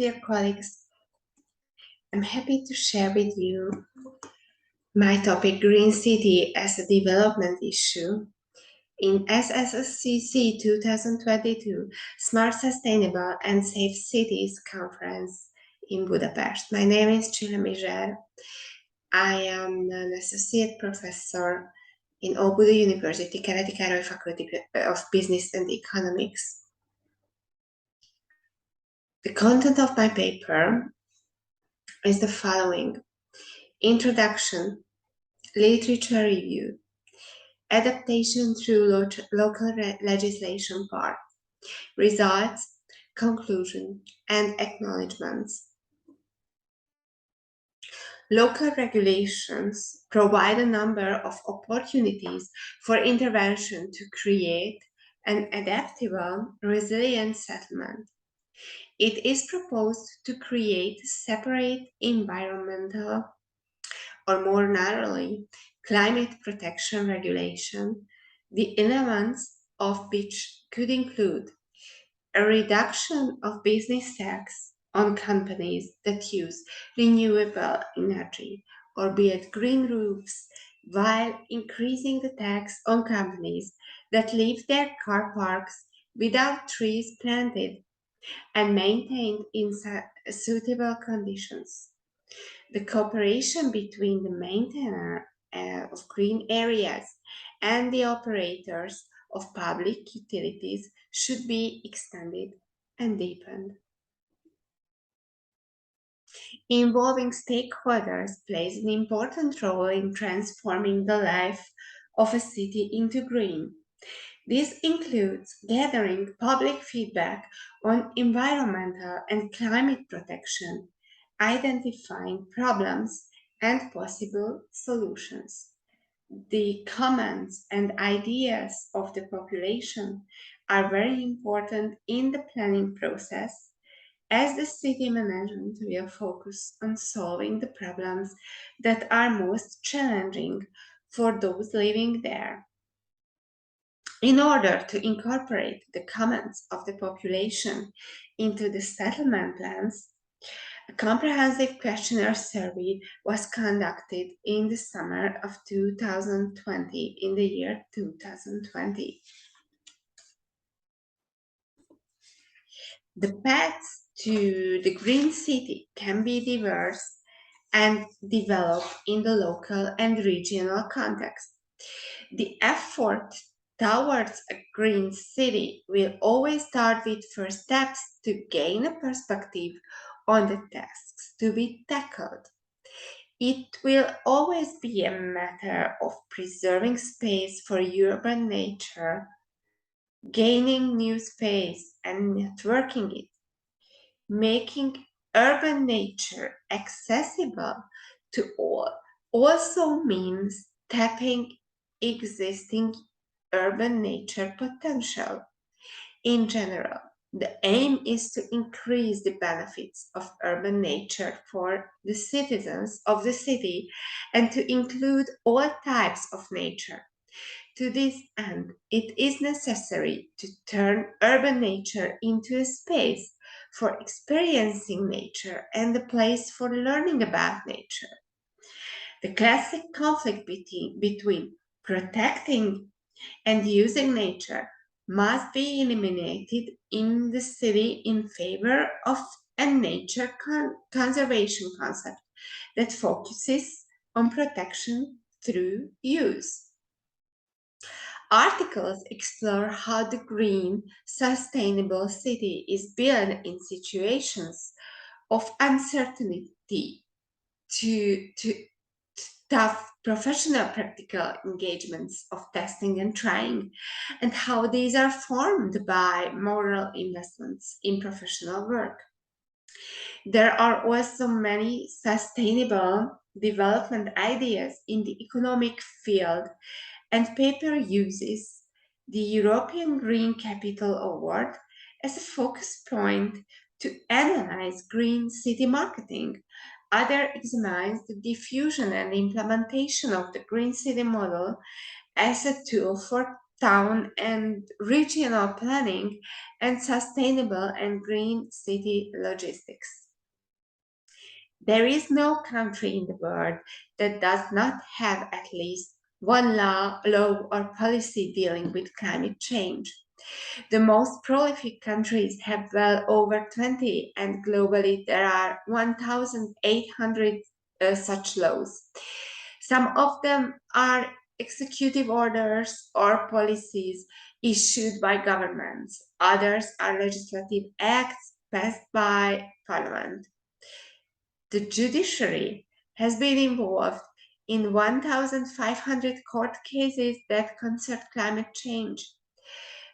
dear colleagues. I'm happy to share with you my topic, Green City as a Development Issue, in SSCC 2022 Smart, Sustainable and Safe Cities Conference in Budapest. My name is Mizser Csilla. I am an associate professor in Óbuda University, Keleti Károly Faculty of Business and Economics. The content of my paper is the following: Introduction, Literature Review, Adaptation through Local Legislation Part, Results, Conclusion, and Acknowledgements. Local regulations provide a number of opportunities for intervention to create an adaptable, resilient settlement. It is proposed to create separate environmental, or more narrowly, climate protection regulation, the elements of which could include a reduction of business tax on companies that use renewable energy or build green roofs, while increasing the tax on companies that leave their car parks without trees planted and maintained in suitable conditions. The cooperation between the maintainer of green areas and the operators of public utilities should be extended and deepened. Involving stakeholders plays an important role in transforming the life of a city into green. This includes gathering public feedback on environmental and climate protection, identifying problems and possible solutions. The comments and ideas of the population are very important in the planning process, as the city management will focus on solving the problems that are most challenging for those living there. In order to incorporate the comments of the population into the settlement plans, a comprehensive questionnaire survey was conducted in the summer of 2020, in the year 2020. The paths to the green city can be diverse and developed in the local and regional context. The effort towards a green city will always start with first steps to gain a perspective on the tasks to be tackled. It will always be a matter of preserving space for urban nature, gaining new space and networking it. Making urban nature accessible to all also means tapping existing urban nature potential. In general, the aim is to increase the benefits of urban nature for the citizens of the city and to include all types of nature. To this end, it is necessary to turn urban nature into a space for experiencing nature and a place for learning about nature. The classic conflict between protecting and using nature must be eliminated in the city in favor of a nature conservation concept that focuses on protection through use. Articles explore how the green, sustainable city is built in situations of uncertainty to tough professional practical engagements of testing and trying, and how these are formed by moral investments in professional work. There are also many sustainable development ideas in the economic field, and paper uses the European Green Capital Award as a focus point to analyze green city marketing. Other examines the diffusion and implementation of the green city model as a tool for town and regional planning, and sustainable and green city logistics. There is no country in the world that does not have at least one law or policy dealing with climate change. The most prolific countries have well over 20, and globally there are 1,800 such laws. Some of them are executive orders or policies issued by governments. Others are legislative acts passed by parliament. The judiciary has been involved in 1,500 court cases that concern climate change.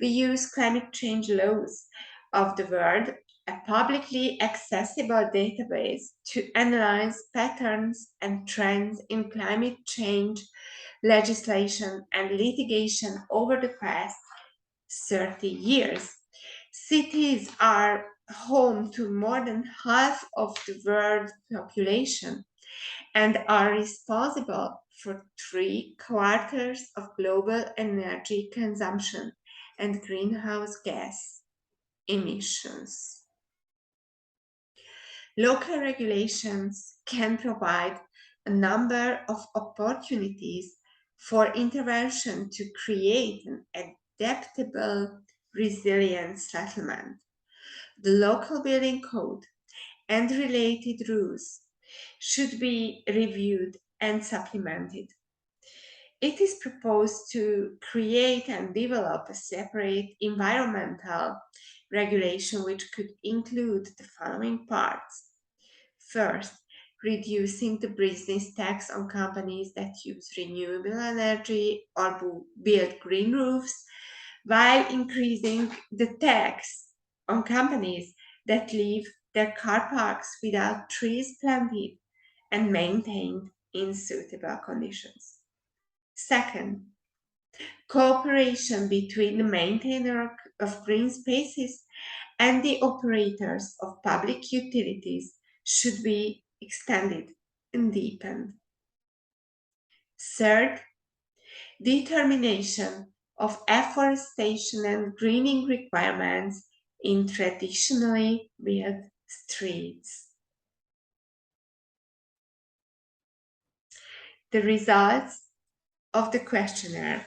We use climate change laws of the world, a publicly accessible database to analyze patterns and trends in climate change legislation and litigation over the past 30 years. Cities are home to more than half of the world's population and are responsible for 3/4 of global energy consumption and greenhouse gas emissions. Local regulations can provide a number of opportunities for intervention to create an adaptable, resilient settlement. The local building code and related rules should be reviewed and supplemented. It is proposed to create and develop a separate environmental regulation which could include the following parts. First, reducing the business tax on companies that use renewable energy or build green roofs, while increasing the tax on companies that leave their car parks without trees planted and maintained in suitable conditions. Second, cooperation between the maintainer of green spaces and the operators of public utilities should be extended and deepened. Third, determination of afforestation and greening requirements in traditionally built streets. The results of the questionnaire.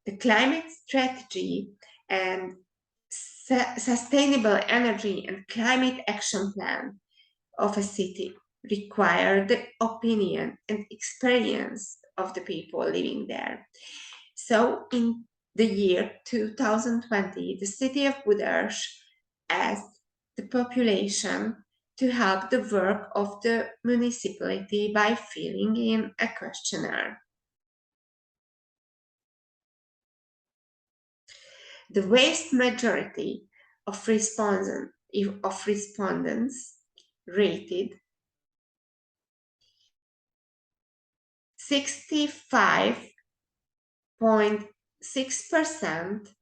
The climate strategy and sustainable energy and climate action plan of a city require the opinion and experience of the people living there. So in the year 2020, the city of Budapest asked the population to help the work of the municipality by filling in a questionnaire. The vast majority of respondents rated 65.6%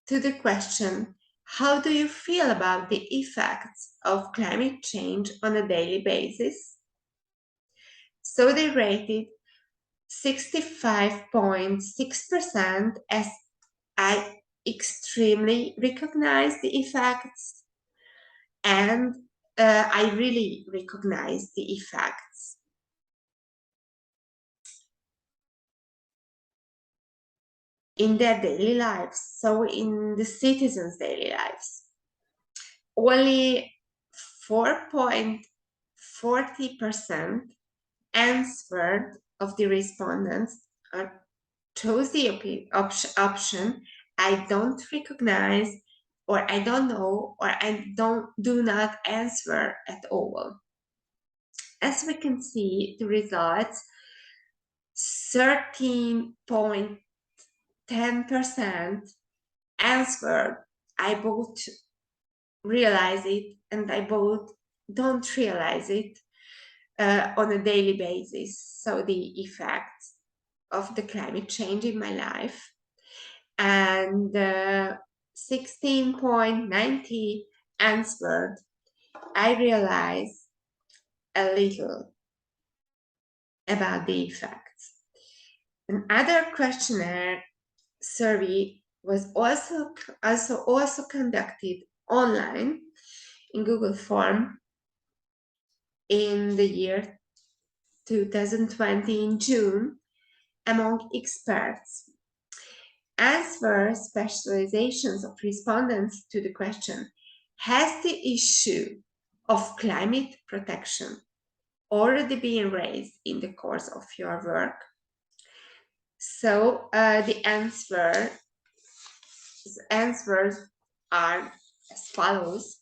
to the question, how do you feel about the effects of climate change on a daily basis? So they rated 65.6% as I extremely recognize the effects and I really recognize the effects. In their daily lives, so in the citizens' daily lives. Only 4.40% answered of the respondents chose the option I don't recognize or I don't know or I do not answer at all. As we can see, the results 13.10% answered I both realize it and I both don't realize it on a daily basis. So the effects of the climate change in my life. And 16.90 answered I realize a little about the effects. Another questionnaire survey was also conducted online in Google Form in the year 2020 in June among experts. Answer specializations of respondents to the question, has the issue of climate protection already been raised in the course of your work? So the answers are as follows.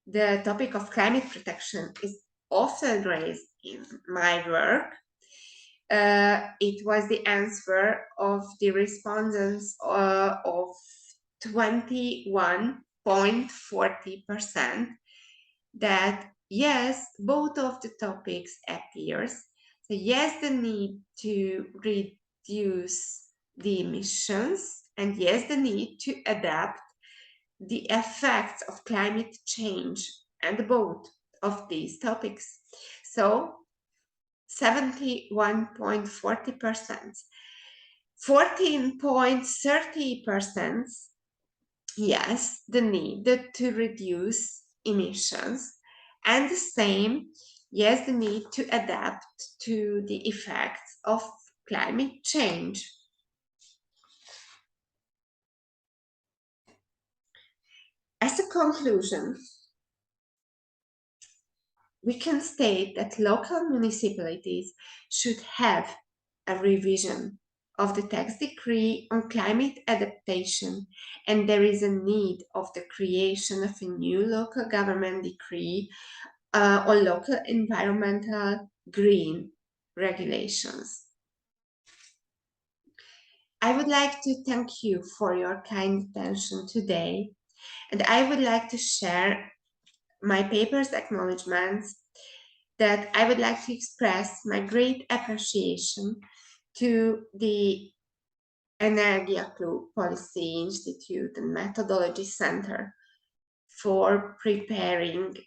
The topic of climate protection is often raised in my work. It was the answer of the respondents of 21.40% that yes, both of the topics appears. So yes, the need to reduce the emissions, and yes, the need to adapt the effects of climate change, and both of these topics. So 71.40%, 14.30%, yes, the need to reduce emissions, and the same, yes, the need to adapt to the effects of climate change. As a conclusion, we can state that local municipalities should have a revision of the tax decree on climate adaptation, and there is a need of the creation of a new local government decree on local environmental green regulations. I would like to thank you for your kind attention today, and I would like to share my paper's acknowledgements that I would like to express my great appreciation to the Energia Club Policy Institute and Methodology Center for preparing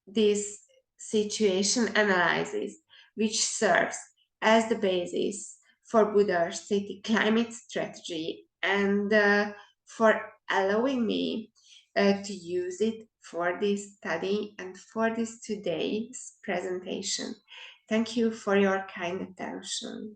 this situation analysis, which serves as the basis for Buda's city climate strategy, and for allowing me to use it for this study and for this today's presentation. Thank you for your kind attention.